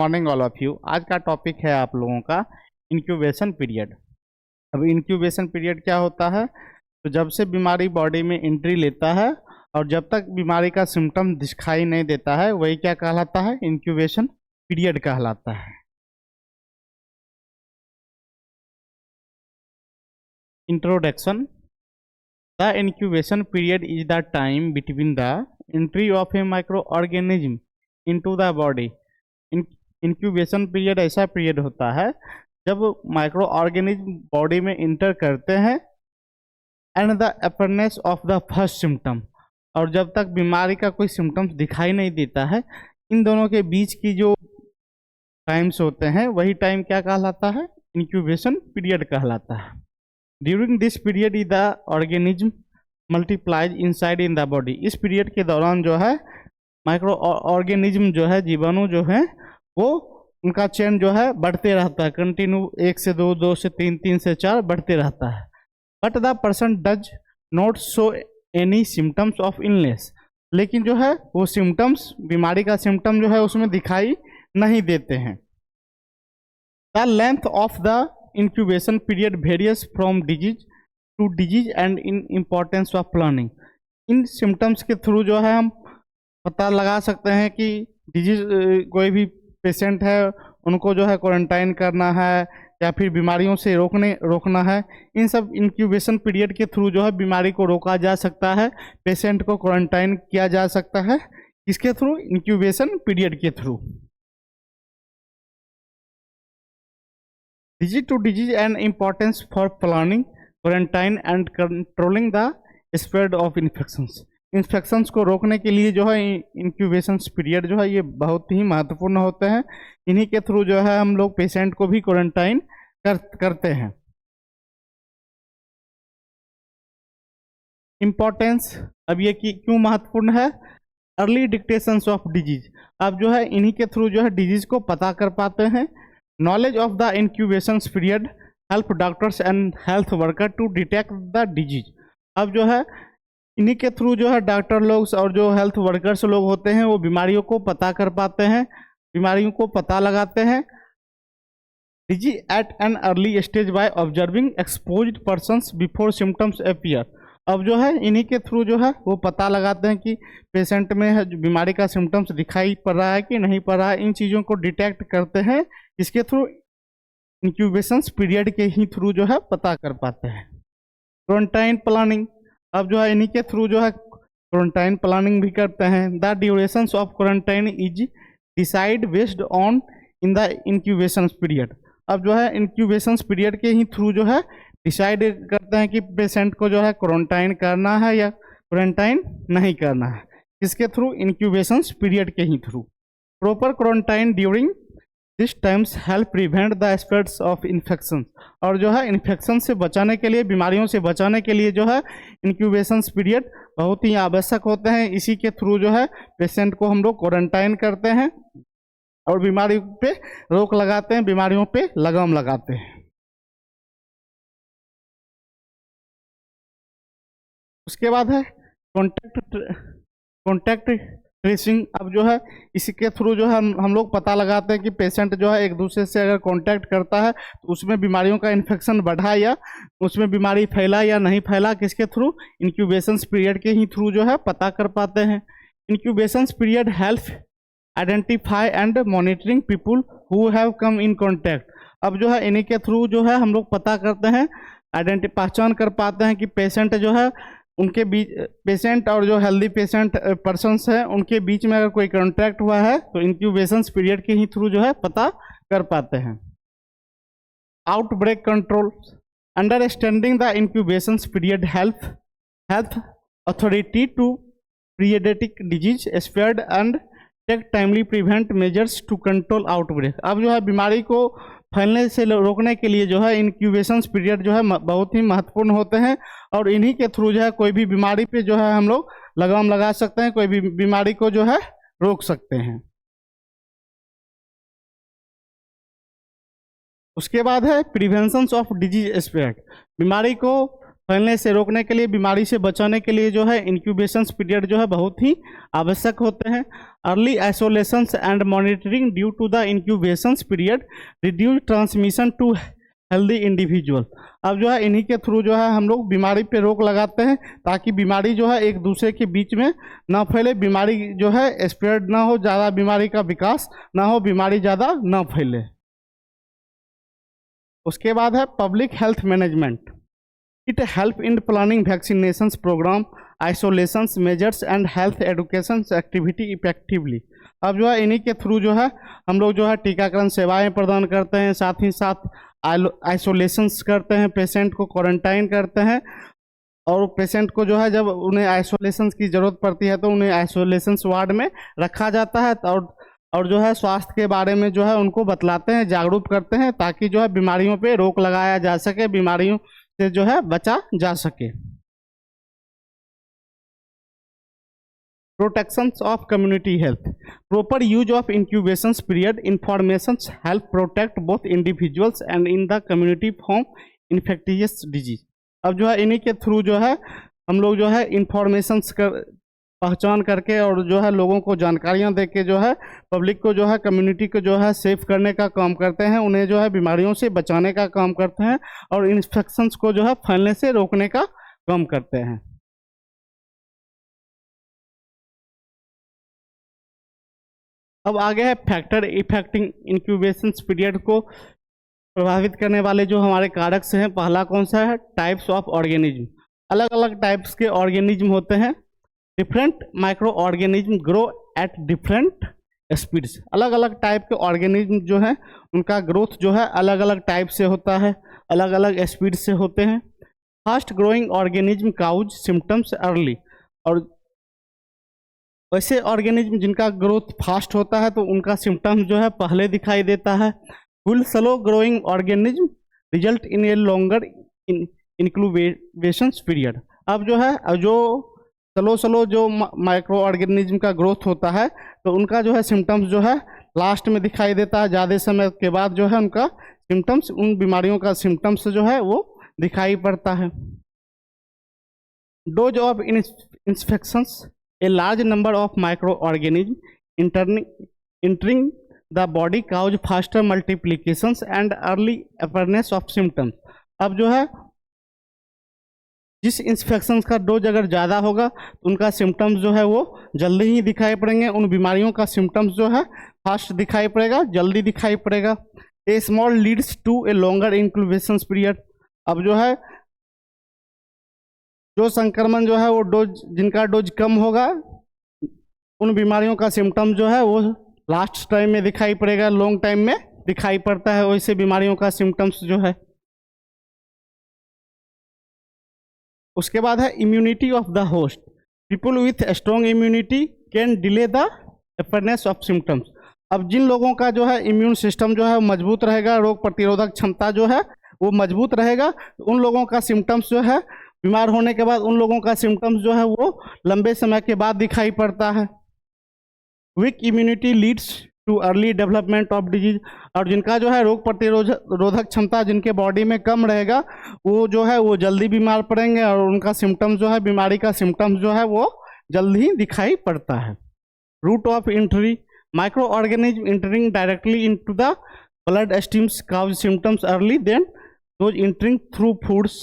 Morning all of you. आज का topic है आप लोगों का इंक्यूबेशन पीरियड। अब इंक्यूबेशन पीरियड क्या होता है? तो जब से बीमारी बॉडी में एंट्री लेता है और जब तक बीमारी का सिम्टम दिखाई नहीं देता है वही क्या कहलाता है? इंक्यूबेशन पीरियड कहलाता है। Introduction. The incubation period is the time between the entry of A micro organism into the body. Incubation period ऐसा पीरियड होता है जब माइक्रो ऑर्गेनिज्म बॉडी में इंटर करते हैं and the appearance of the first symptom, और जब तक बीमारी का कोई सिम्टम्स दिखाई नहीं देता है, इन दोनों के बीच की जो टाइम्स होते हैं वही टाइम क्या कहलाता है? इंक्यूबेशन पीरियड कहलाता है। During this period the organism multiplies inside in the body. इस पीरियड के दौरान जो है माइक्रो ऑर्गेनिज्म जो है, जीवाणु जो है, वो उनका चेन जो है बढ़ते रहता है कंटिन्यू, 1 से 2, 2 से 3, 3 से 4 बढ़ते रहता है। But the person does not show any symptoms of illness. लेकिन जो है वो सिम्टम्स, बीमारी का सिम्टम जो है उसमें दिखाई नहीं देते हैं। The length of the incubation period varies from disease to disease and in importance of planning. इन सिम्टम्स के थ्रू जो है हम पता लगा सकते हैं कि डिजीज, कोई भी पेशेंट है उनको जो है क्वारंटाइन करना है या फिर बीमारियों से रोकना है। इन सब इंक्यूबेशन पीरियड के थ्रू जो है बीमारी को रोका जा सकता है, पेशेंट को क्वारंटाइन किया जा सकता है। किसके थ्रू? इंक्यूबेशन पीरियड के through. Disease to disease and importance for planning, quarantine and controlling the spread of infections. Infections को रोकने के लिए जो है इंक्यूबेशन पीरियड जो है ये बहुत ही महत्वपूर्ण होते हैं। इन्हीं के थ्रू जो है हम लोग पेशेंट को भी क्वारंटाइन करते हैं। इम्पोर्टेंस, अब ये क्यों महत्वपूर्ण है? Early detections of disease. अब जो है इन्हीं के थ्रू जो है डिजीज को पता कर पाते हैं। Knowledge of the incubation period help doctors and health worker to detect the disease. अब जो है इन्हीं के थ्रू जो है डॉक्टर लोग और जो हेल्थ वर्कर्स लोग होते हैं वो बीमारियों को पता कर पाते हैं, बीमारियों को पता लगाते हैं। Disease eight an early stage by observing exposed persons before symptoms appear. अब जो है इन्हीं के थ्रू जो है वो पता लगाते हैं कि पेशेंट में बीमारी का सिम्टम्स दिखाई पड़ रहा है कि नहीं पड़ रहा है। इन चीज़ों को डिटेक्ट करते हैं, इसके थ्रू इंक्यूबेशन पीरियड के ही थ्रू जो है पता कर पाते हैं। क्वारंटाइन प्लानिंग, अब जो है इन्हीं के थ्रू जो है क्वारंटाइन प्लानिंग भी करते हैं। The duration of quarantine is decide based on in the incubation period. अब जो है इंक्यूबेशन पीरियड के ही थ्रू जो है डिसाइड करते हैं कि पेशेंट को जो है क्वारंटाइन करना है या क्वारंटाइन नहीं करना है। इसके थ्रू इंक्यूबेशन पीरियड के ही through. Proper quarantine during this times help prevent the spreads of infection. और जो है इन्फेक्शन से बचाने के लिए, बीमारियों से बचाने के लिए जो है इंक्यूबेशन पीरियड बहुत ही आवश्यक होते हैं। इसी के थ्रू जो है पेशेंट को हम लोग क्वारंटाइन करते हैं और बीमारी पे रोक लगाते हैं, बीमारियों पे लगाम लगाते हैं। उसके बाद है कॉन्टैक्ट ट्रेसिंग। अब जो है इसके थ्रू जो है हम लोग पता लगाते हैं कि पेशेंट जो है एक दूसरे से अगर कांटेक्ट करता है तो उसमें बीमारियों का इन्फेक्शन बढ़ा या उसमें बीमारी फैला या नहीं फैला। किसके थ्रू? इंक्यूबेशन पीरियड के ही थ्रू जो है पता कर पाते हैं। Incubation period help identify and monitoring people who have come in contact. अब जो है इन्हीं के थ्रू जो है हम लोग पता करते हैं, पहचान कर पाते हैं कि पेशेंट जो है उनके बीच, पेशेंट और जो हेल्दी पेशेंट पर्सन्स हैं उनके बीच में अगर कोई कॉन्टैक्ट हुआ है तो इंक्यूबेशन पीरियड के ही थ्रू जो है पता कर पाते हैं। Outbreak control, understanding the incubation period health authority to periodic disease spread and take timely prevent measures to control outbreak. अब जो है बीमारी को फैलने से रोकने के लिए जो है इंक्यूबेशन पीरियड जो है बहुत ही महत्वपूर्ण होते हैं और इन्हीं के थ्रू जो है कोई भी बीमारी पे जो है हम लोग लगाम लगा सकते हैं, कोई भी बीमारी को जो है रोक सकते हैं। उसके बाद है प्रिवेंशन ऑफ डिजीज स्प्रेड। बीमारी को फैलने से रोकने के लिए, बीमारी से बचाने के लिए जो है इंक्यूबेशन पीरियड जो है बहुत ही आवश्यक होते हैं। Early isolation and monitoring due to the incubation period reduce transmission to healthy individual. अब जो है इन्हीं के थ्रू जो है हम लोग बीमारी पे रोक लगाते हैं ताकि बीमारी जो है एक दूसरे के बीच में ना फैले, बीमारी जो है स्प्रेड ना हो, ज़्यादा बीमारी का विकास ना हो, बीमारी ज़्यादा ना फैले। उसके बाद है public health management. It help in planning vaccination programme, isolation measures and health education activity effectively. अब जो है इन्हीं के थ्रू जो है हम लोग जो है टीकाकरण सेवाएं प्रदान करते हैं, साथ ही साथ आइसोलेशंस करते हैं, पेशेंट को क्वारंटाइन करते हैं, और पेशेंट को जो है जब उन्हें आइसोलेशन की ज़रूरत पड़ती है तो उन्हें आइसोलेशन वार्ड में रखा जाता है, और जो है स्वास्थ्य के बारे में जो है उनको बतलाते हैं, जागरूक करते हैं ताकि जो है बीमारियों पे रोक लगाया जा सके, बीमारियों से जो है बचा जा सके। Protection of community health. Proper use of incubation period information help protect both individuals and in the community from infectious disease. अब जो है इन्हीं के थ्रू जो है हम लोग जो है इंफॉर्मेशन पहचान करके और जो है लोगों को जानकारियां दे के जो है पब्लिक को जो है कम्युनिटी को जो है सेफ करने का काम करते हैं, उन्हें जो है बीमारियों से बचाने का काम करते हैं और इन्फेक्शंस को जो है फैलने से रोकने का काम करते हैं। अब आगे है फैक्टर इफेक्टिंग इंक्यूबेशन पीरियड को प्रभावित करने वाले जो हमारे कारक से हैं। पहला कौन सा है? Types of organism. अलग अलग टाइप्स के ऑर्गेनिज्म होते हैं। Different micro organism grow at different speeds. अलग अलग टाइप के ऑर्गेनिज्म जो है उनका ग्रोथ जो है अलग अलग टाइप से होता है, अलग अलग स्पीड से होते हैं। Fast growing organism cause symptoms early. और वैसे ऑर्गेनिज्म जिनका ग्रोथ फास्ट होता है तो उनका सिम्टम्स जो है पहले दिखाई देता है। Full slow growing organism result in A longer incubation period. अब जो है जो स्लो जो माइक्रो ऑर्गेनिज्म का ग्रोथ होता है तो उनका जो है सिम्टम्स जो है लास्ट में दिखाई देता है, ज़्यादा समय के बाद जो है उनका सिम्टम्स, उन बीमारियों का सिम्टम्स जो है वो दिखाई पड़ता है। Dose of infections. A large number of microorganisms entering the body cause faster multiplications and early appearance of symptoms। अब जो है जिस इंफेक्शन का डोज अगर ज़्यादा होगा तो उनका सिम्टम्स जो है वो जल्दी ही दिखाई पड़ेंगे, उन बीमारियों का सिम्टम्स जो है फास्ट दिखाई पड़ेगा, जल्दी दिखाई पड़ेगा। A small leads to a longer incubation period. अब जो है जो संक्रमण जो है वो डोज, जिनका डोज कम होगा उन बीमारियों का सिम्टम जो है वो लास्ट टाइम में दिखाई पड़ेगा, लॉन्ग टाइम में दिखाई पड़ता है वैसे बीमारियों का सिम्टम्स जो है। उसके बाद है immunity of the host. People with strong immunity can delay the appearance of symptoms. अब जिन लोगों का जो है इम्यून सिस्टम जो है मजबूत रहेगा, रोग प्रतिरोधक क्षमता जो है वो मजबूत रहेगा, तो उन लोगों का सिम्टम्स जो है बीमार होने के बाद उन लोगों का सिम्टम्स जो है वो लंबे समय के बाद दिखाई पड़ता है। Weak immunity leads to early development of disease. और जिनका जो है रोग प्रतिरोधक क्षमता जिनके बॉडी में कम रहेगा वो जो है वो जल्दी बीमार पड़ेंगे और उनका सिम्टम्स जो है, बीमारी का सिम्टम्स जो है वो जल्दी ही दिखाई पड़ता है। Route of entry. Micro organism entering directly into the blood streams cause symptoms early than those entering through foods,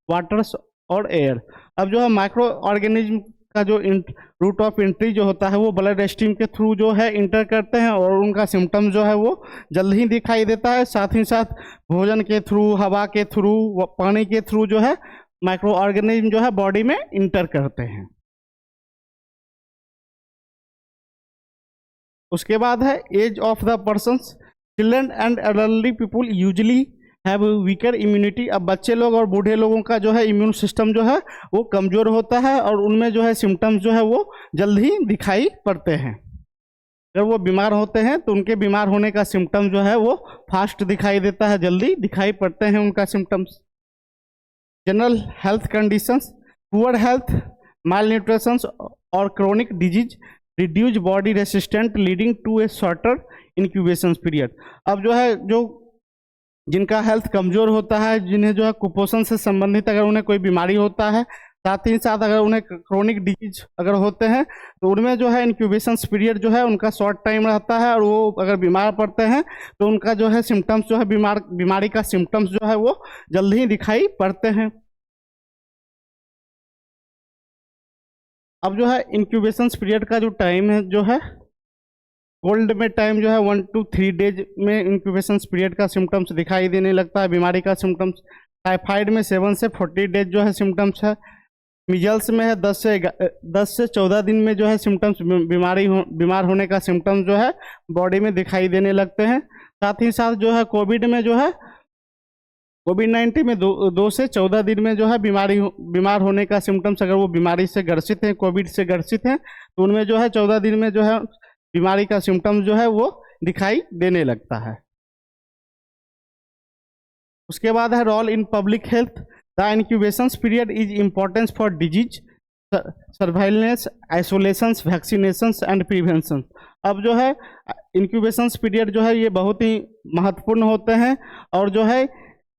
waters और एयर। अब जो है माइक्रो ऑर्गेनिज्म का जो रूट ऑफ एंट्री जो होता है वो ब्लड स्ट्रीम के थ्रू जो है इंटर करते हैं और उनका सिम्टम जो है वो जल्द ही दिखाई देता है। साथ ही साथ भोजन के थ्रू, हवा के थ्रू, पानी के थ्रू जो है माइक्रो ऑर्गेनिज्म जो है बॉडी में इंटर करते हैं। उसके बाद है age of the persons. Children and elderly people usually have weaker immunity. अब बच्चे लोग और बूढ़े लोगों का जो है इम्यून सिस्टम जो है वो कमज़ोर होता है और उनमें जो है सिम्टम्स जो है वो जल्द ही दिखाई पड़ते हैं। जब वो बीमार होते हैं तो उनके बीमार होने का सिम्टम जो है वो फास्ट दिखाई देता है, जल्दी दिखाई पड़ते हैं उनका symptoms. General health conditions. Poor health, malnutrition और chronic disease reduce body resistant leading to a shorter incubation period. अब जो है जो जिनका हेल्थ कमजोर होता है, जिन्हें जो है कुपोषण से संबंधित अगर उन्हें कोई बीमारी होता है, साथ ही साथ अगर उन्हें क्रोनिक डिजीज अगर होते हैं तो उनमें जो है इंक्यूबेशन पीरियड जो है उनका शॉर्ट टाइम रहता है, और वो अगर बीमार पड़ते हैं तो उनका जो है सिम्टम्स जो है बीमारी का सिम्टम्स जो है वो जल्दी ही दिखाई पड़ते हैं। अब जो है इंक्यूबेशन पीरियड का जो टाइम है जो है कोल्ड में टाइम जो है 1 to 3 डेज में इंक्यूबेशन पीरियड का सिम्टम्स दिखाई देने लगता है बीमारी का सिम्टम्स। टाइफाइड में 7 से 40 डेज जो है सिम्टम्स है। मिजल्स में है 10 से 14 दिन में जो है सिम्टम्स बीमार होने का सिम्टम्स जो है बॉडी में दिखाई देने लगते हैं। साथ ही साथ जो है कोविड-19 में 2 से 14 दिन में जो है बीमार होने का सिम्टम्स, अगर वो बीमारी से ग्रसित हैं, कोविड से ग्रसित हैं, तो उनमें जो है 14 दिन में जो है बीमारी का सिम्टम्स जो है वो दिखाई देने लगता है। उसके बाद है role in public health. The incubation period is importance for disease surveillance, isolation, vaccination and prevention. अब जो है इंक्यूबेशन पीरियड जो है ये बहुत ही महत्वपूर्ण होते हैं, और जो है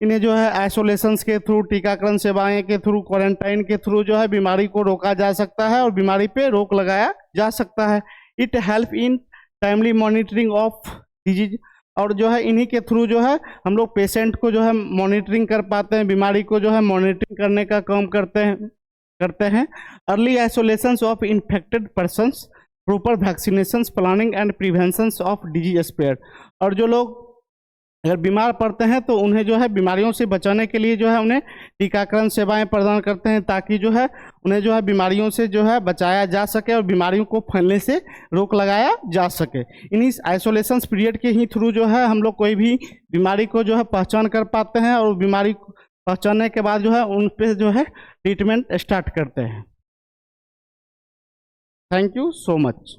इन्हें जो है आइसोलेशन के थ्रू, टीकाकरण सेवाएं के थ्रू, क्वारंटाइन के थ्रू जो है बीमारी को रोका जा सकता है और बीमारी पे रोक लगाया जा सकता है। It help in timely monitoring of disease, और जो है इन्हीं के थ्रू जो है हम लोग पेशेंट को जो है मॉनिटरिंग कर पाते हैं, बीमारी को जो है मॉनिटरिंग करने का काम करते हैं। Early isolation of infected persons, proper vaccination planning and prevention of disease spread. और जो लोग अगर बीमार पड़ते हैं तो उन्हें जो है बीमारियों से बचाने के लिए जो है उन्हें टीकाकरण सेवाएं प्रदान करते हैं, ताकि जो है उन्हें जो है बीमारियों से जो है बचाया जा सके और बीमारियों को फैलने से रोक लगाया जा सके। इन्हीं आइसोलेशन पीरियड के ही थ्रू जो है हम लोग कोई भी बीमारी को जो है पहचान कर पाते हैं, और बीमारी को पहचानने के बाद जो है उन पे जो है ट्रीटमेंट स्टार्ट करते हैं। Thank you so much.